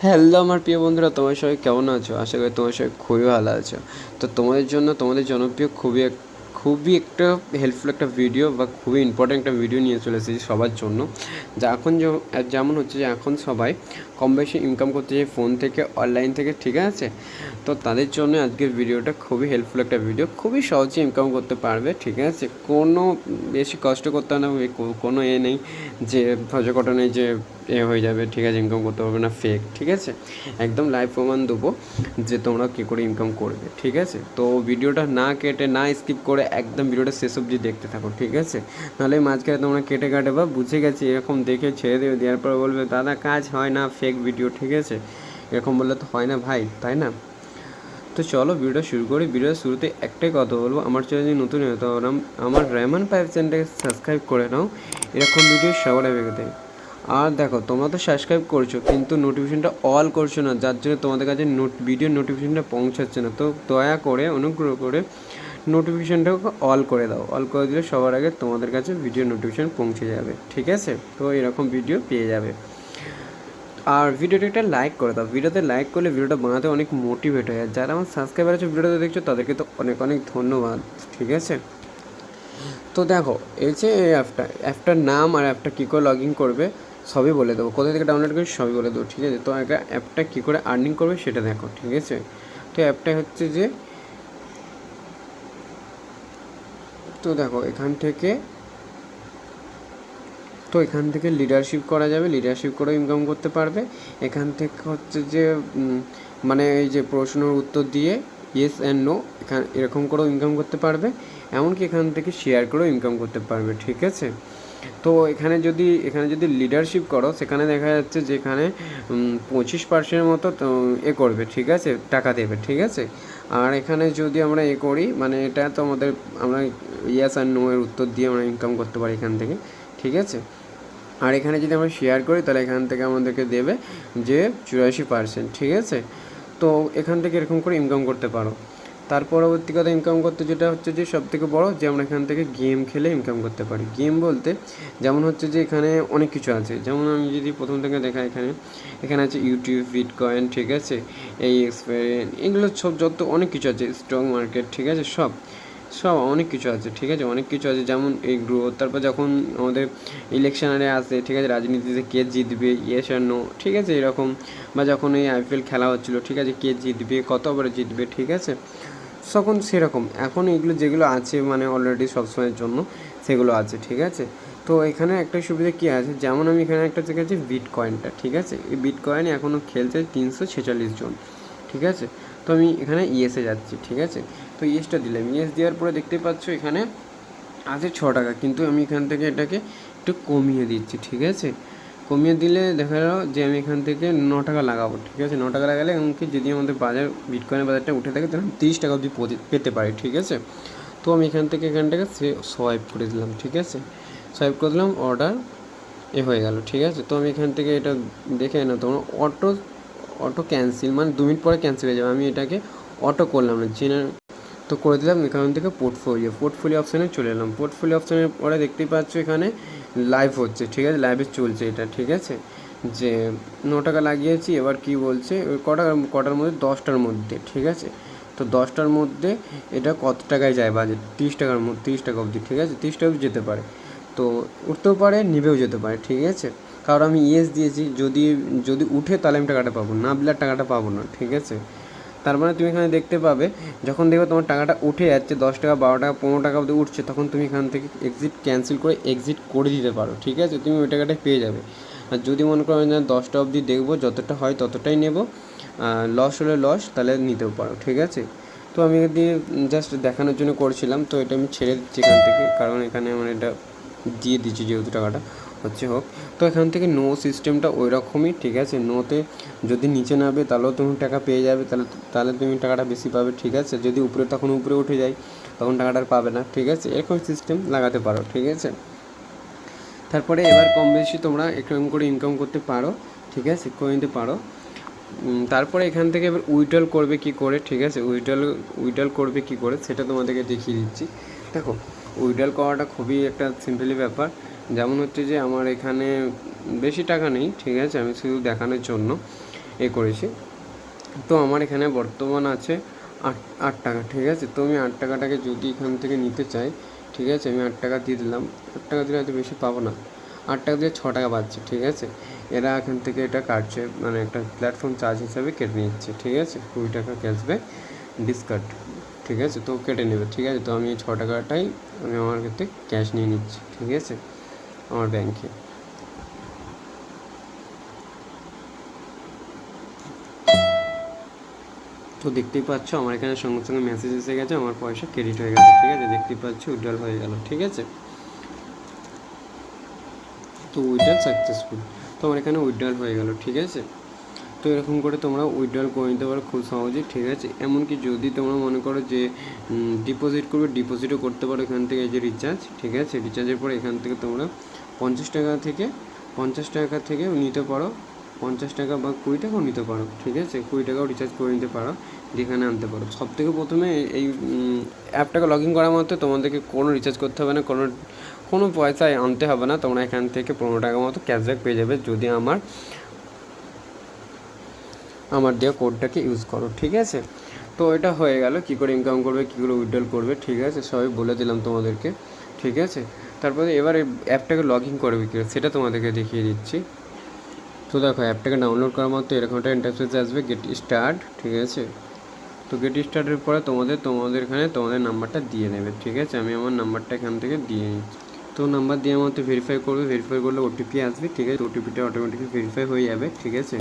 Hello আমার প্রিয় বন্ধুরা, তোমার সবাই কেমন আছো? আশা করি তোমার সবাই খুবই ভালো আছো। তো তোমাদের জন্য তোমাদের জনপ্রিয় খুবই একটা হেল্পফুল একটা ভিডিও বা খুবই ইম্পর্ট্যান্ট একটা ভিডিও নিয়ে চলে এসেছি সবার জন্য। যা এখন যেমন হচ্ছে যে এখন সবাই কম বেশি ইনকাম করতে চায় ফোন থেকে, অনলাইন থেকে, ঠিক আছে? তো তাদের জন্য আজকের ভিডিওটা খুবই হেল্পফুল একটা ভিডিও, খুবই সহজে ইনকাম করতে পারবে, ঠিক আছে? কোনো বেশি কষ্ট করতে হবে না, কোনো নেই যে ভজকটা নেই যে হয়ে যাবে, ঠিক আছে, ইনকাম করতে পারবে না, ফেক, ঠিক আছে? একদম লাইভ প্রমাণ দেবো যে তোমরা কী করে ইনকাম করবে, ঠিক আছে? তো ভিডিওটা না কেটে না স্কিপ করে একদম ভিডিওটা শেষ অবধি দেখতে থাকো, ঠিক আছে? নাহলে মাঝখানে তোমরা কেটে কাটে বা বুঝে গেছি এরকম দেখে ছেড়ে দেবে, দেওয়ার পর বলবে দাদা কাজ হয় না, ফেক ভিডিও, ঠিক আছে? এরকম বললে তো হয় না ভাই, তাই না? তো চলো ভিডিওটা শুরু করি। ভিডিওর শুরুতে একটাই কথা বলবো, আমার চ্যানেলে নতুন হয়ে তো আমার রেমন পাইপ চ্যানেলটাকে সাবস্ক্রাইব করে নাও এরকম ভিডিও সবার আগে পেতে। আর দেখো, তোমরা তো সাবস্ক্রাইব করছো কিন্তু নোটিফিকেশনটা অল করছো না, যার জন্য তোমাদের কাছে ভিডিও নোটিফিকেশনটা পৌঁছাচ্ছে না। তো দয়া করে, অনুগ্রহ করে নোটিফিকেশনটাকে অল করে দাও। অল করে দিলে সবার আগে তোমাদের কাছে ভিডিও নোটিফিকেশন পৌঁছে যাবে, ঠিক আছে? তো এরকম ভিডিও পেয়ে যাবে। আর ভিডিওটা একটা লাইক করে দাও। ভিডিওতে লাইক করলে ভিডিওটা বানাতে অনেক মোটিভেট হয়। আর যারা আমার সাবস্ক্রাইবার আছে ভিডিওটা দেখছো তাদেরকে তো অনেক অনেক ধন্যবাদ, ঠিক আছে? তো দেখো, এই যে অ্যাপটার নাম আর অ্যাপটা কী করে লগ ইন করবে সবই বলে দেবো, কোথা থেকে ডাউনলোড করবে সবই বলে দেবো, ঠিক আছে? তো একটা অ্যাপটা কী করে আর্নিং করবে সেটা দেখো, ঠিক আছে? তো অ্যাপটা হচ্ছে যে, তো দেখো এখান থেকে লিডারশিপ করা যাবে, লিডারশিপ করেও ইনকাম করতে পারবে। এখান থেকে হচ্ছে যে মানে এই যে প্রশ্নের উত্তর দিয়ে ইয়েস অ্যান্ড নো এরকম করেও ইনকাম করতে পারবে। এমনকি এখান থেকে শেয়ার করেও ইনকাম করতে পারবে, ঠিক আছে? তো এখানে যদি লিডারশিপ করো সেখানে দেখা যাচ্ছে যে এখানে 25% মতো করবে, ঠিক আছে, টাকা দেবে, ঠিক আছে? আর এখানে যদি আমরা করি, মানে এটা তো আমরা ইয়েস আর নো এর উত্তর দিয়ে আমরা ইনকাম করতে পারি এখান থেকে, ঠিক আছে? আর এখানে যদি আমরা শেয়ার করি তাহলে এখান থেকে আমাদেরকে দেবে যে 84%, ঠিক আছে? তো এখান থেকে এরকম করে ইনকাম করতে পারো। তার পরবর্তী কথা, ইনকাম করতে যেটা হচ্ছে যে সবথেকে বড়, যে আমরা এখান থেকে গেম খেলে ইনকাম করতে পারি। গেম বলতে যেমন হচ্ছে যে এখানে অনেক কিছু আছে, যেমন আমি যদি প্রথম থেকে দেখা, এখানে আছে ইউটিউব, বিটকয়েন, ঠিক আছে, এই এক্সপেরিয়েন্স, এগুলো সব যত অনেক কিছু আছে, স্টক মার্কেট, ঠিক আছে, সব অনেক কিছু আছে, ঠিক আছে, অনেক কিছু আছে। যেমন এই গ্রোথ, তারপর যখন আমাদের ইলেকশনারে আসে, ঠিক আছে, রাজনীতিতে কে জিতবে, ইয়েস আর নো, ঠিক আছে, এরকম। বা যখন এই আইপিএল খেলা হচ্ছিলো, ঠিক আছে, কে জিতবে, কত ওভারে জিতবে, ঠিক আছে, তখন সেরকম এখন এগুলো যেগুলো আছে মানে অলরেডি সবসময়ের জন্য সেগুলো আছে, ঠিক আছে? তো এখানে একটা সুবিধা কী আছে, যেমন আমি এখানে একটা জায়গা আছে বিটকয়েনটা, ঠিক আছে, এই বিটকয়েনে এখনও খেলছে 346 জন, ঠিক আছে? তো আমি এখানে ইয়েসে যাচ্ছি, ঠিক আছে? তো ইয়েসটা দিলাম, ইয়েস দেওয়ার পরে দেখতে পাচ্ছ এখানে আছে 6 টাকা, কিন্তু আমি এখান থেকে এটাকে একটু কমিয়ে দিচ্ছি, ঠিক আছে? কমিয়ে দিলে দেখা গেল যে আমি এখান থেকে 9 টাকা লাগাবো, ঠিক আছে? 9 টাকা লাগালে এমনকি যদি আমাদের বিটকয়েনের বাজারটা উঠে থাকে তাহলে 30 টাকা অবধি পেতে পারি, ঠিক আছে? তো আমি এখানটাকে সোয়াইপ করে দিলাম, ঠিক আছে? সোয়াইপ করে দিলাম, অর্ডার হয়ে গেল, ঠিক আছে? তো আমি এখান থেকে এটা দেখে না, তোমরা অটো ক্যান্সেল, মানে 2 মিনিট পরে ক্যান্সেল হয়ে যাবে, আমি এটাকে অটো করলাম না, তো করে দিলাম। এখান থেকে পোর্টফোলিও অপশানে চলে এলাম। পোর্টফোলিও অপশানের পরে দেখতেই পাচ্ছ এখানে লাইভ হচ্ছে, ঠিক আছে, লাইভে চলছে এটা, ঠিক আছে, যে 9 টাকা লাগিয়েছি। এবার কি বলছে, ওই কটার মধ্যে, 10টার মধ্যে, ঠিক আছে? তো 10টার মধ্যে এটা কত টাকায় যায় বাজেট, 30 টাকা অবধি, ঠিক আছে, 30 টাকা অবধি যেতে পারে। তো উঠতেও পারে, নিভেও যেতে পারে, ঠিক আছে? কারণ আমি ইয়েস দিয়েছি, যদি উঠে তাহলে আমি টাকাটা পাবো, না দিলে টাকাটা পাবো না, ঠিক আছে? তার মানে তুমি এখানে দেখতে পাবে যখন দেখবে তোমার টাকাটা উঠে যাচ্ছে, 10 টাকা, 12 টাকা, 15 টাকা অবধি উঠছে, তখন তুমি এখান থেকে ক্যান্সেল করে এক্সিট করে দিতে পারো, ঠিক আছে? তুমি ওই টাকাটাই পেয়ে যাবে। আর যদি মনে করো না 10টা অবধি দেখবো, যতটা হয় ততটাই নেব, লস হলে লস, তাহলে নিতেও পারো, ঠিক আছে? তো আমি দিয়ে জাস্ট দেখানোর জন্য করছিলাম, তো এটা আমি ছেড়ে দিচ্ছি এখান থেকে, কারণ এখানে আমার এটা দিয়ে দিচ্ছি যেহেতু টাকাটা হচ্ছে হোক। তো এখান থেকে নো সিস্টেমটা ওই রকমই, ঠিক আছে? নোতে যদি নিচে নামবে তাহলেও তুমি টাকা পেয়ে যাবে, তাহলে তুমি টাকাটা বেশি পাবে, ঠিক আছে? যদি তখন উপরে উঠে যায় তখন টাকাটা পাবে না, ঠিক আছে? এরকম সিস্টেম লাগাতে পারো, ঠিক আছে? তারপরে এবার কম বেশি তোমরা এরকম করে ইনকাম করতে পারো, ঠিক আছে, করে নিতে পারো। তারপরে এখান থেকে এবার উইথড্রল করবে কি করে, ঠিক আছে? উইথড্রল করবে কি করে সেটা তোমাদেরকে দেখিয়ে দিচ্ছি। দেখো, উইথড্রল করাটা খুবই একটা সিম্পলি ব্যাপার। যেমন হচ্ছে যে আমার এখানে বেশি টাকা নেই, ঠিক আছে, আমি শুধু দেখানোর জন্য করেছি। তো আমার এখানে বর্তমান আছে 8 টাকা, ঠিক আছে। তো আমি 8 টাকাটাকে যদি এখান থেকে নিতে চাই, ঠিক আছে, আমি 8 টাকা দিয়ে দিলাম। 8 টাকা দিলে হয়তো বেশি পাবো না, 8 টাকা দিয়ে 6 টাকা পাচ্ছি, ঠিক আছে। এরা এখান থেকে এটা কাটছে, মানে একটা প্ল্যাটফর্ম চার্জ হিসাবে কেটে নিচ্ছে, ঠিক আছে। 20 টাকা ক্যাশব্যাক ডিসকাট, ঠিক আছে, তো কেটে নেবে, ঠিক আছে। তো আমি এই 6 টাকাটাই আমি আমার ক্ষেত্রে ক্যাশ নিয়ে নিচ্ছি, ঠিক আছে, আমার ব্যাংকে। তো দেখতেই পাচ্ছ আমার এখানে সঙ্গে সঙ্গে মেসেজ এসে গেছে, আমার পয়সা ক্রেডিট হয়ে গেছে, ঠিক আছে। দেখতেই পাচ্ছ উইথড্রল হয়ে গেল, ঠিক আছে। তো উইথড্রল সাকসেসফুল, তো আমার এখানে উইথড্রল হয়ে গেল, ঠিক আছে। তো এরকম করে তোমরা উইথড্রল করে নিতে পারো খুব সহজেই, ঠিক আছে। এমনকি যদি তোমরা মনে করো যে ডিপোজিট করবে, ডিপোজিটও করতে পারো এখান থেকে। এই যে রিচার্জ, ঠিক আছে, রিচার্জের পরে এখান থেকে তোমরা 50 টাকা থেকে নিতে পারো, 50 টাকা বা 20 টাকাও নিতে পারো, ঠিক আছে। 20 টাকাও রিচার্জ করে নিতে পারো, যেখানে আনতে পারো। সব থেকে প্রথমে এই অ্যাপটাকে লগ ইন করার মতো তোমাদেরকে কোনো রিচার্জ করতে হবে না, কোনো পয়সায় আনতে হবে না। তোমরা এখান থেকে 15 টাকা মতো ক্যাশব্যাক পেয়ে যাবে যদি আমার দেওয়া কোডটাকে ইউজ করো, ঠিক আছে। তো এটা হয়ে গেল, কী করে ইনকাম করবে, কী করে উইথড্রল করবে, ঠিক আছে, সবই বলে দিলাম তোমাদেরকে, ঠিক আছে। তারপরে এবার এই অ্যাপটাকে লগ ইন করবে কী সেটা তোমাদেরকে দেখিয়ে দিচ্ছি। তো দেখো অ্যাপটাকে ডাউনলোড করার মতো এরকম একটা ইন্টারফেস আসবে, গেট স্টার্ট, ঠিক আছে। তো গেট স্টার্টের পরে তোমাদের এখানে তোমাদের নাম্বারটা দিয়ে দেবে, ঠিক আছে। আমি আমার নাম্বারটা এখান থেকে দিয়ে নিচ্ছি। তো নাম্বার দিয়ে আমার তো ভেরিফাই করবে, ভেরিফাই করলে ওটিপি আসবে, ঠিক আছে। ওটিপিটা অটোমেটিকলি ভেরিফাই হয়ে যাবে, ঠিক আছে।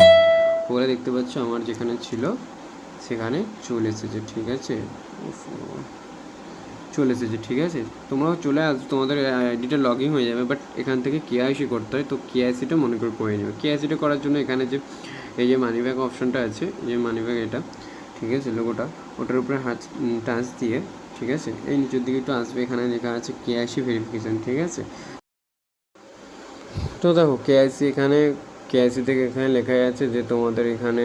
পরে দেখতে পাচ্ছ আমার যেখানে ছিল সেখানে চলে এসেছে, ঠিক আছে, চলে এসেছে, ঠিক আছে। তোমরাও চলে আসবে, তোমাদের আইডিটা লগ ইন হয়ে যাবে, বাট এখান থেকে কেআইসি করতে হয়। তো কেআইসিটা মনে করে নেবে। কেআইসিটা করার জন্য এখানে যে এই যে মানি ব্যাগ অপশানটা আছে, এই যে মানি ব্যাগ এটা, ঠিক আছে, লোগোটা, ওটার উপরে হাত টাচ দিয়ে, ঠিক আছে, এই নিচের দিকে একটু আসবে, এখানে লেখা আছে কেআইসি ভেরিফিকেশান, ঠিক আছে। তো দেখো কেআইসি থেকে এখানে লেখা আছে যে তোমাদের এখানে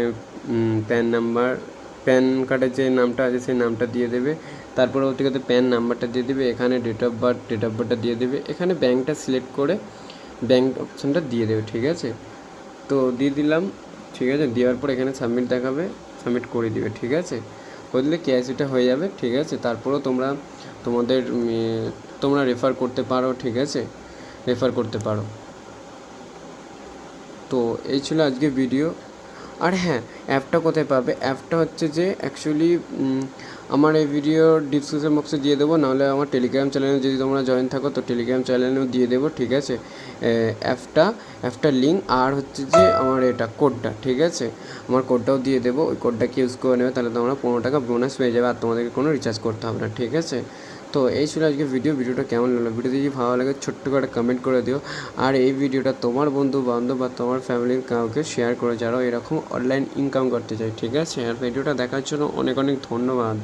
প্যান কার্ডের যে নামটা আছে সেই নামটা দিয়ে দেবে। তারপরে ওর থেকে প্যান নাম্বারটা দিয়ে দেবে, এখানে ডেট অফ বার্থটা দিয়ে দেবে, এখানে ব্যাঙ্কটা সিলেক্ট করে ব্যাঙ্ক অপশানটা দিয়ে দেবে, ঠিক আছে। তো দিয়ে দিলাম, ঠিক আছে। দেওয়ার পর এখানে সাবমিট দেখাবে, সাবমিট করে দিবে, ঠিক আছে। করে দিলে কেআইসিটা হয়ে যাবে, ঠিক আছে। তারপরেও তোমরা রেফার করতে পারো, ঠিক আছে, রেফার করতে পারো। তো এই ছিল আজকে ভিডিও। আর হ্যাঁ, অ্যাপটা কোথায় পাবে, অ্যাপটা হচ্ছে যে অ্যাকচুয়ালি আমার এই ভিডিওর ডিসক্রিপশন বক্সে দিয়ে দেবো, নাহলে আমার টেলিগ্রাম চ্যানেলে যদি তোমরা জয়েন থাকো তো টেলিগ্রাম চ্যানেলেও দিয়ে দেবো, ঠিক আছে। অ্যাপটার লিঙ্ক আর হচ্ছে যে আমার এটা কোডটা, ঠিক আছে, আমার কোডটাও দিয়ে দেবো। ওই কোডটাকে ইউজ করে নেবে, তাহলে তোমরা 15 টাকা বোনাস পেয়ে যাবে, আর তোমাদেরকে কোনো রিচার্জ করতে হবে না, ঠিক আছে। তো এই ছিল আজকে ভিডিওটা কেমন লাগলো, ভিডিও যদি ভালো লাগে ছোট্ট করে কমেন্ট করে দিও। আর এই ভিডিওটা তোমার বন্ধু বান্ধব বা তোমার ফ্যামিলির কাউকে শেয়ার করে, যারা এরকম অনলাইন ইনকাম করতে চায়, ঠিক আছে। আর ভিডিওটা দেখার জন্য অনেক ধন্যবাদ।